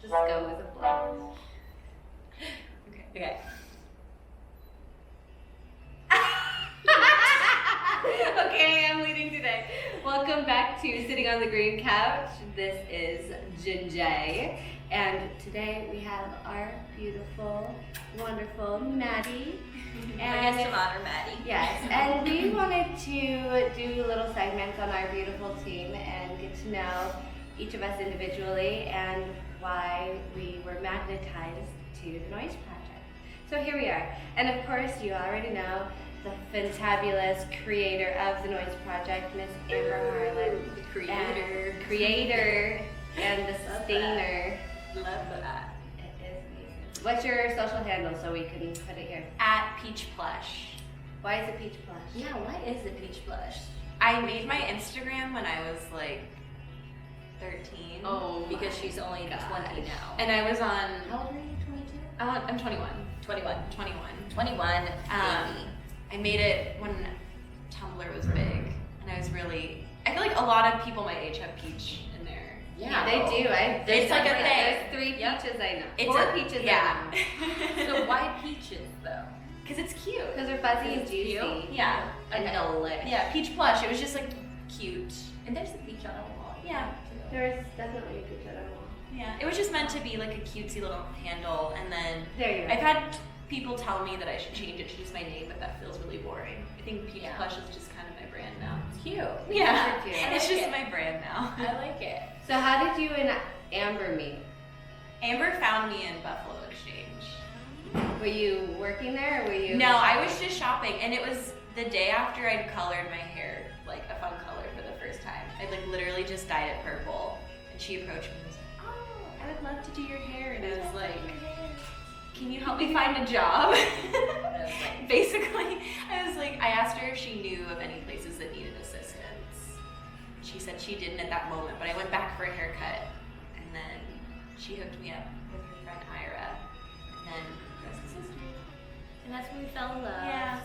Just go with the flow. Okay. Okay, I'm leading today. Welcome back to Sitting on the Green Couch. This is Jinjay, and today we have our beautiful, wonderful Maddie. And guest of honor, Maddie. Yes, and we wanted to do little segments on our beautiful team and get to know each of us individually and why we were magnetized to the Noise Project. So here we are, and of course you already know the fantabulous creator of the Noise Project, Miss Amber Harlan. The creator. Creator and the sustainer. Love that. It is amazing. What's your social handle so we can put it here? At Peach Plush. Why is it Peach Plush? Yeah, why is it Peach Plush? I made my Instagram when I was like 13. Oh, because she's only 20 now. And I was on. How old are you? 22? I'm 21. 21. 21. Baby. I made it when Tumblr was big, and I was really. I feel like a lot of people my age have peach in there. Yeah, they do. It's like a thing. There's 3 peaches I know. It's 4 peaches yeah. I know. So why peaches though? Because it's cute. Because they're fuzzy and juicy. Cute. Yeah. And delicious. Yeah, peach plush. It was just like cute. And there's the peach on the wall. Yeah. There's definitely a peach on the wall. Yeah. It was just meant to be like a cutesy little handle, and then There you go. I've had people tell me that I should change it to just my name, but that feels really boring. I think peach plush is just kind of my brand now. It's cute. Yeah. Super cute. It's I just like my brand now. I like it. So how did you and Amber meet? Amber found me in Buffalo Exchange. Were you working there or were you? No, I was just shopping, and it was the day after I'd colored my hair like a fun color for the first time. I'd like literally just dyed it purple, and she approached me and was like, "Oh, I would love to do your hair," and I was like, "Can you help me find a job?" Basically, I asked her if she knew of any places that needed assistance. She said she didn't at that moment, but I went back for a haircut, and then she hooked me up with her friend Ira, and then the rest is history. And that's when we fell in love. Yeah.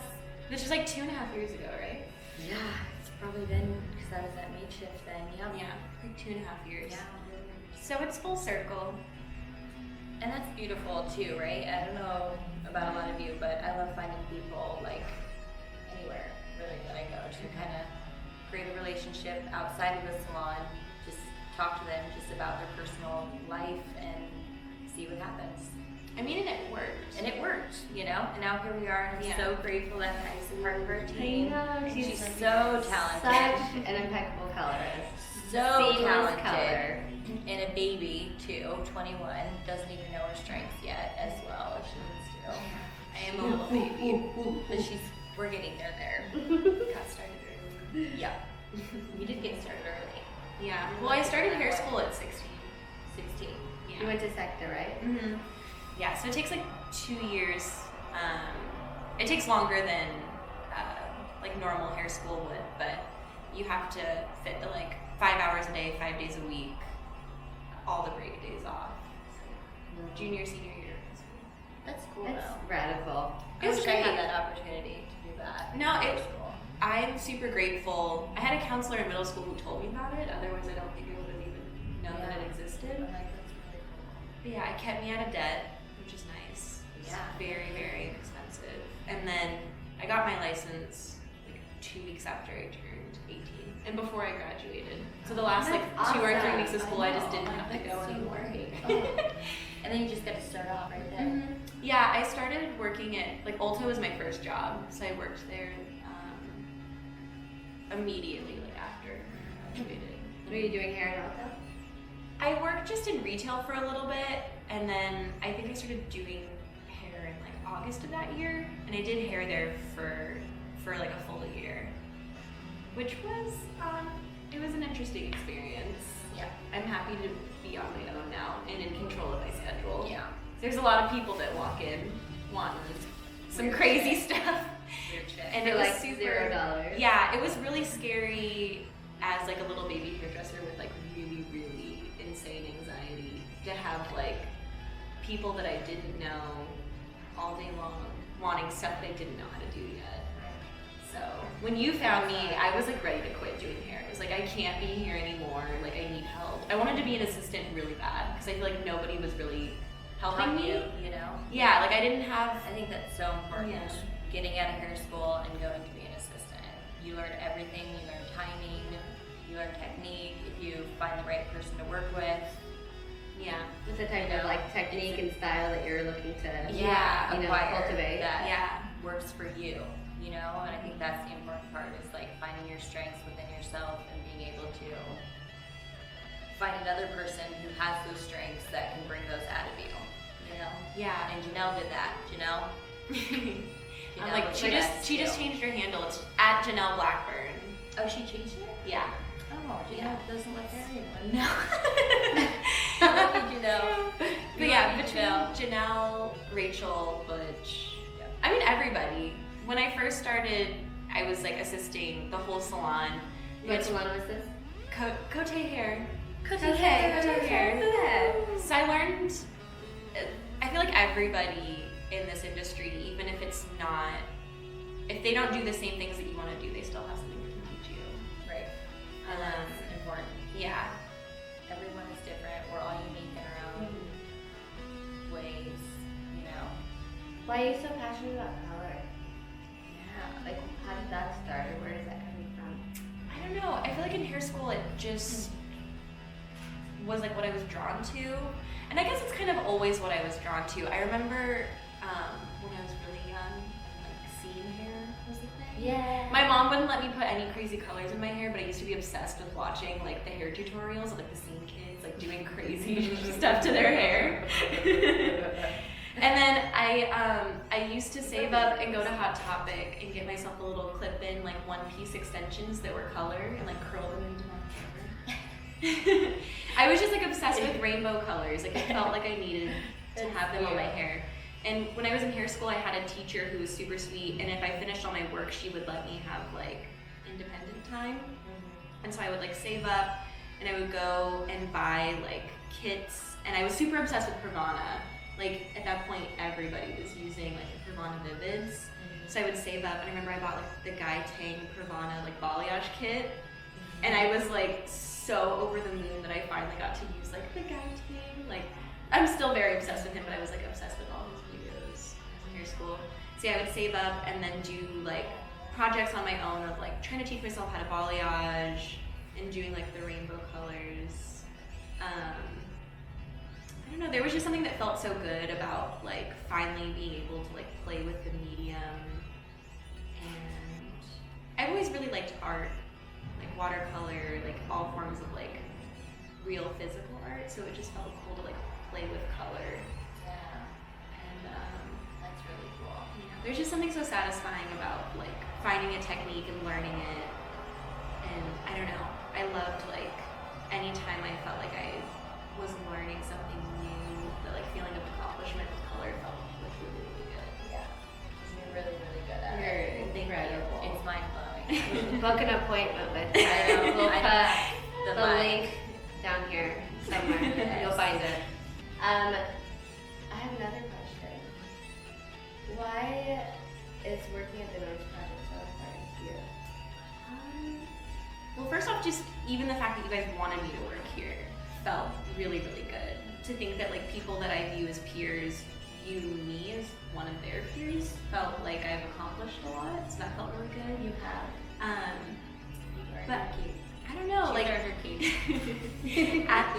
This was like 2.5 years ago, right? Yeah, it's probably been because I was at Meat Shift then. Yep. Yeah, like 2.5 years. Yeah. So it's full circle. And that's beautiful too, right? I don't know about a lot of you, but I love finding people like anywhere really that I go to kind of create a relationship outside of the salon, just talk to them just about their personal life and see what happens. I mean, and it worked. And it worked, you know? And now here we are, and I'm Yeah. so grateful that Maddie's a part of our team. I know, She's so talented. Such an impeccable colorist. So Seamless talented. color. And a baby too, 21, doesn't even know her strengths yet as well as she needs to. I am a little baby. But we're getting there. Got started early. Yeah. You did get started early. Yeah. Well, I started hair school at 16. 16. Yeah. You went to Sector, right? Mm-hmm. Yeah, so it takes like 2 years. It takes longer than like normal hair school would, but you have to fit the like 5 hours a day, 5 days a week, all the break days off. Junior, senior year of high school. That's cool That's though. radical. I wish I great. had that opportunity to do that. No, in it- school. I'm super grateful. I had a counselor in middle school who told me about it. Otherwise, I don't think I would have even known that it existed. I'm like, that's really cool. But yeah, it kept me out of debt, which is nice. It's Yeah. very, very expensive. And then I got my license like 2 weeks after I turned 18 and before I graduated. So the last like That's 2 or 3 awesome. weeks of school, I just didn't have to That's go so anymore. great. And then you just got to start off right there. Mhm. Yeah, I started working at like Ulta was my first job, so I worked there immediately like after I graduated. Were you doing hair in Ulta? I worked just in retail for a little bit, and then I think I started doing hair in like August of that year, and I did hair there for like a full year, which was it was an interesting experience. Yeah. I'm happy to be on my own now and in control of my schedule. Yeah. There's a lot of people that walk in wanting some crazy stuff. Weird shit. And For it was like super, $0. Yeah, it was really scary as like a little baby hairdresser with like really, really insane anxiety to have like people that I didn't know all day long wanting stuff that I didn't know how to do yet. So when you found me, I was like ready to quit doing hair. It was like I can't be here anymore, like I need help. I wanted to be an assistant really bad because I feel like nobody was really helping me. You know? Yeah, like I didn't have. I think that's so important. Yeah. Getting out of hair school and going to be an assistant. You learn everything. You learn timing. You learn technique. If you find the right person to work with. Yeah. With the type You of know, like technique and style that you're looking to Yeah, you know, acquire cultivate. that Yeah. works for you. You know, and I think that's the important part is like finding your strengths within yourself and being able to find another person who has those strengths that can bring those out of you. You know? Yeah. And Janelle did that. Janelle. I'm Janelle like was she like just that she just too. changed her handle. It's at Janelle Blackburn. Oh, she changed it? Yeah. Oh, Janelle Yeah. doesn't like her anymore. No. Love you, Janelle. But yeah, Love you, between Janelle, Rachel, Butch, I mean everybody. When I first started, I was like assisting the whole salon. What Which salon was this? Cote hair. Cote Okay, hair. Cote hair. So I learned. I feel like everybody in this industry, even if it's not, if they don't do the same things that you want to do, they still have something that can teach you. Right. And that's important. Yeah. Everyone is different. We're all unique in our own ways, you know. Why are you so passionate about color? Yeah. Like, how did that start, or where is that coming from? I don't know. I feel like in hair school it just was like what I was drawn to. And I guess it's kind of always what I was drawn to. I remember when I was really young, like seeing hair was the thing. Yeah. My mom wouldn't let me put any crazy colors in my hair, but I used to be obsessed with watching like the hair tutorials of like the scene kids like doing crazy stuff to their hair. And then I used to save up and go to Hot Topic and get myself a little clip-in like one-piece extensions that were color and like curl them into my hair. I was just like obsessed with rainbow colors. Like I felt like I needed to have them on my hair. And when I was in hair school, I had a teacher who was super sweet, and if I finished all my work, she would let me have like independent time. And so I would like save up, and I would go and buy like kits, and I was super obsessed with Pravana. Like at that point, everybody was using like the Pravana Vivids. So I would save up, and I remember I bought like the Guy Tang Pravana like balayage kit, and I was like so over the moon that I finally got to use like the Guy Tang. Like I'm still very obsessed with him, but I was like obsessed with all his videos in hair school. So yeah, I would save up and then do like projects on my own of like trying to teach myself how to balayage and doing like the rainbow colors. I don't know, there was just something that felt so good about like finally being able to like play with the medium. And I've always really liked art, like watercolor, like all forms of like real physical art, so it just felt cool to like play with color. Yeah. And That's really cool. you know, there's just something so satisfying about like finding a technique and learning it. And I don't know, I loved like anytime I felt like I was learning something new, the like feeling of accomplishment with color felt like really, really good. Yeah. You're really, really good at You're it. Thank you. incredible. It's mind blowing. Book an appointment with I her. know. We'll I put know. the link down here somewhere. Yes. You'll find it. I have another question. Why is working at the Noise Project so important to you? Well, first off, just even the fact that you guys wanted me to work here felt really, really good. To think that like people that I view as peers view me as one of their peers felt like I've accomplished a lot. So that felt really good. You have. But I don't know, like her key. at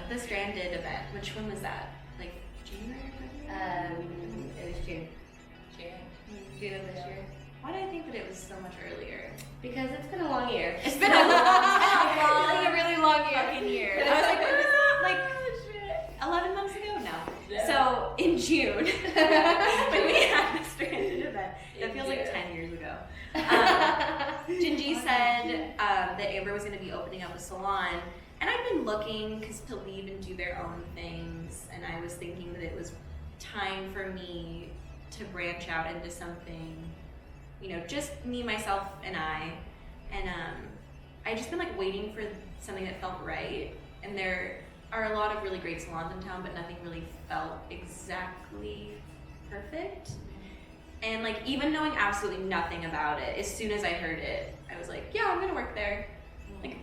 the Stranded event, which one was that? Like January or February? It was June. June of this year. Why did I think that it was so much earlier? Because it's been a long year. It's been a long Like a really long year. fucking year. I was like, when was that? Like 11 months ago? No. Yeah. So in June, when we had the Stranded event, that In feels like June. 10 years ago. Gingy said that Amber was going to be opening up a salon, and I've been looking because to leave and do their own things, and I was thinking that it was time for me to branch out into something, you know, just me, myself, and I. And I just been like waiting for something that felt right, and there are a lot of really great salons in town, but nothing really felt exactly perfect. And like even knowing absolutely nothing about it, as soon as I heard it, I was like, yeah, I'm gonna work there. Like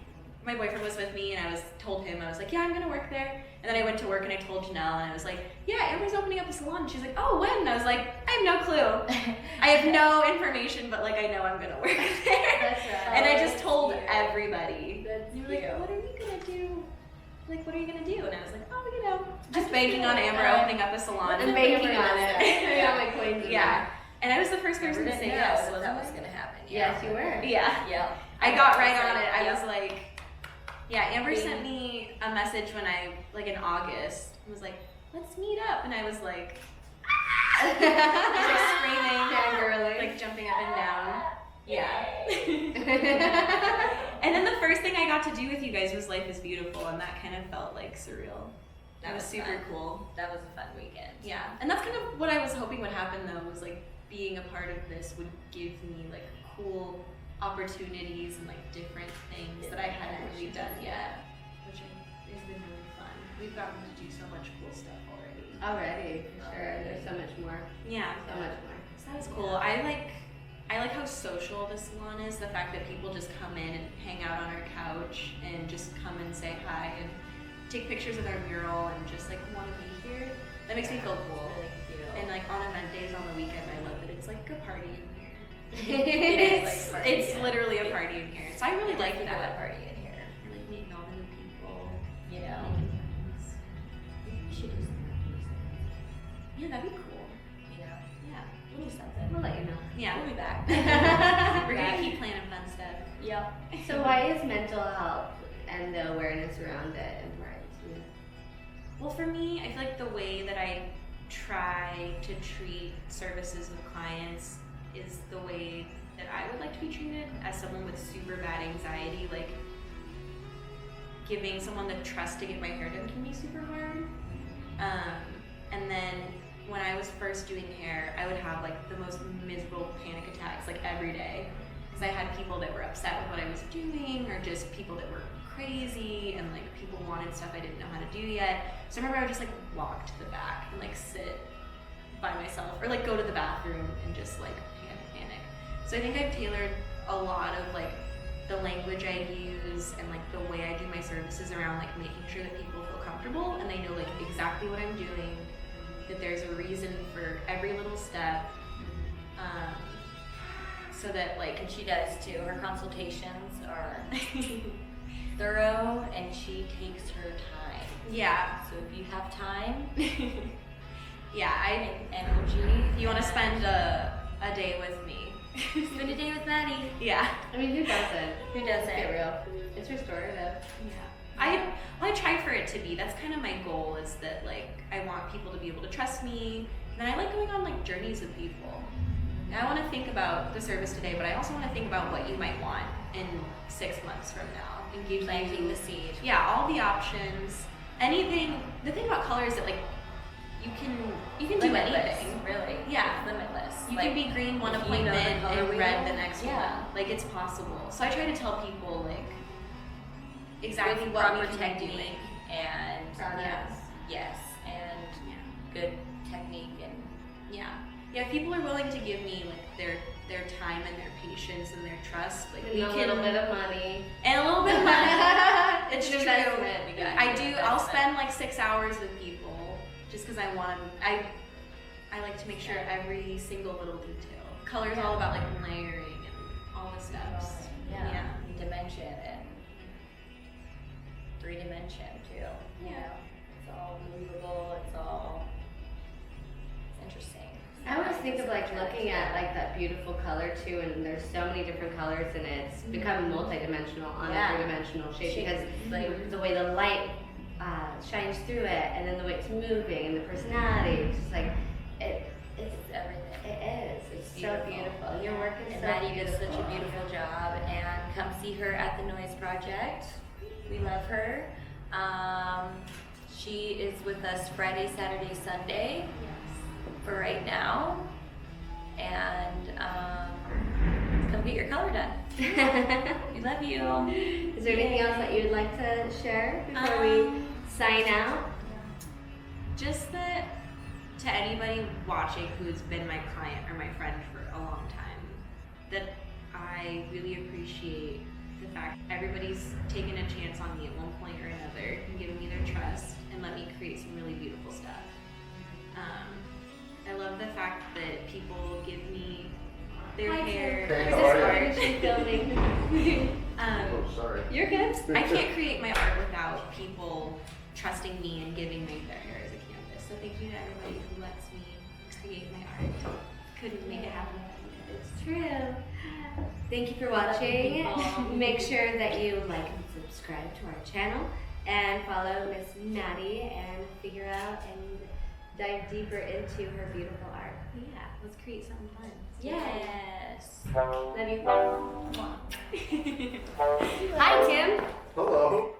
my boyfriend was with me, and I told him, I was like, yeah, I'm gonna work there. And then I went to work and I told Janelle, and I was like, yeah, Amber's opening up a salon. And she's like, oh, when? And I was like, I have no clue. I have no information, but like I know I'm gonna work there. That's right. And I just told everybody. That's They were like, cute. what are you gonna do? Like, what are you gonna do? And I was like, oh, you know, just banking on Amber opening up a salon. I'm banking on it. I got my coins in Yeah. And I was the first person to Didn't say know yes. that wasn't was I? gonna happen. Yes, you were. Yeah. Yep. I got right on it. I Yep. was like, yeah, Amber sent me a message when like in August, and was like, let's meet up. And I was like, I was like screaming, Fangirling. like jumping up and down. Yeah. And then the first thing I got to do with you guys was Life is Beautiful, and that kind of felt like surreal. That was super fun. cool. That was a fun weekend. Yeah, and that's kind of what I was hoping would happen though, was like being a part of this would give me like cool opportunities and like different things that I hadn't really done yet, which has been really fun. We've gotten to do so much cool stuff already. Already, for sure. There's so much more. Yeah, So much more. so that was cool. I like how social the salon is. The fact that people just come in and hang out on our couch and just come and say hi and take pictures of our mural and just like want to be here. That makes me feel cool. Really cute. And like on event days on the weekend, I love that it's like a party in here. It's like party, It's yeah. literally a party in here. So I really like People that. party in here. I like meeting all the new people, You know. making friends. We should do something. Yeah, that'd be cool. You know. Yeah. We'll do something. We'll let you know. Yeah. We'll be back. We're gonna keep planning fun stuff. Yep. So why is mental health and the awareness around it important to you? Well, for me, I feel like the way that I try to treat services with clients is the way that I would like to be treated as someone with super bad anxiety. Like, giving someone the trust to get my hair done can be super hard. And then when I was first doing hair, I would have like the most miserable panic attacks like every day, because I had people that were upset with what I was doing, or just people that were crazy, and like people wanted stuff I didn't know how to do yet. So I remember I would just like walk to the back and like sit by myself, or like go to the bathroom and just like panic. So I think I've tailored a lot of like the language I use and like the way I do my services around like making sure that people feel comfortable and they know like exactly what I'm doing, that there's a reason for every little step, so that like And she does too. Her consultations are thorough, and she takes her time. yeah. So if you have time Yeah, and energy, you want to spend a day with me. spend a day with Maddie. Yeah. I mean, who doesn't? Who Let's doesn't? get real. It's restorative. Yeah. I try for it to be. That's kind of my goal, is that like I want people to be able to trust me. And I like going on like journeys with people. And I want to think about the service today, but I also want to think about what you might want in 6 months from now. And give Planting you, the seed. yeah, all the options. Anything. The thing about color is that like you can do Limitless, anything. really. Yeah. It's limitless. You Like, can be green one if you appointment know the color and wheel, red the next yeah. one. Like it's possible. So I try to tell people like exactly with what proper we can be technique doing. and Products. yes, and Yeah. good technique and Yeah. Yeah, if people are willing to give me like their time and their patience and their trust, like And we a can, little bit of money. and a little bit of money. It's an true. investment. we got I you. do. Investment. I'll spend like 6 hours with people just because I want. I like to make sure every single little detail. Color is all about like layering and all the steps. Yeah. Dimension and 3-dimension too. You Yeah. know, it's all movable. It's all. It's interesting. I always think of like looking at like that beautiful color too, and there's so many different colors, and it's become multi-dimensional on Yeah. a three-dimensional shape Shape, because like- the way the light shines through it, and then the way it's moving, and the personality. It's just like it's It's everything. it is. It's so beautiful. beautiful. And your work is And so Maddie does beautiful. such a beautiful job. And come see her at the Noise Project. We love her. She is with us Friday, Saturday, Sunday for right now. And come get your color done. We love you. Is there anything else that you'd like to share before we sign out? Just that to anybody watching who's been my client or my friend for a long time, that I really appreciate the fact everybody's taken a chance on me at one point or another and given me their trust and let me create some really beautiful stuff. I love the fact that people give me their Hi, hair. Tim. Hey, We're how just are you? finishing filming. Oh, sorry. You're good. I can't create my art without people trusting me and giving me their hair as a canvas. So thank you to everybody who lets me create my art. Couldn't make it happen without you guys. It's true. Thank you for watching. Make sure that you like and subscribe to our channel and follow Miss Maddie and figure out and dive deeper into her beautiful art. Yeah, let's create something fun. Yes. Love you. Hi, Tim. Hello.